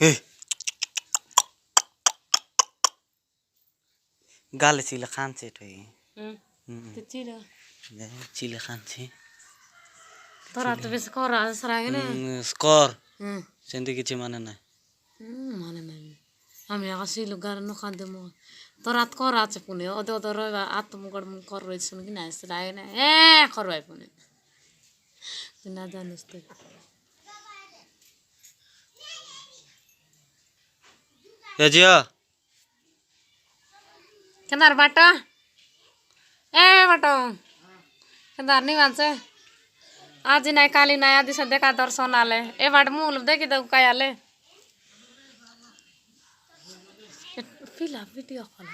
हे गाले चिले खान्छे ठोइ चिलो चिले खान्छे तोरा तो बेस कर सरागे ना स्कोर सेंती किछि माने ना माने नहीं हम यहाँ सिलो गार न खाते मो तोरा तो कर आचे पुने ओदे ओदे रोगा आत मुगड़ मुग कर रोई सुन कि ना सरागे ना कर भाई पुने बिना जानस तो यजिया केदार बाटा ए बाटो केदार नहीं मानसे आज नहीं काली नया दिस देखा दर्शन आले ए बाट मूल देखी दो काय आले फिलहाल वीडियो कॉल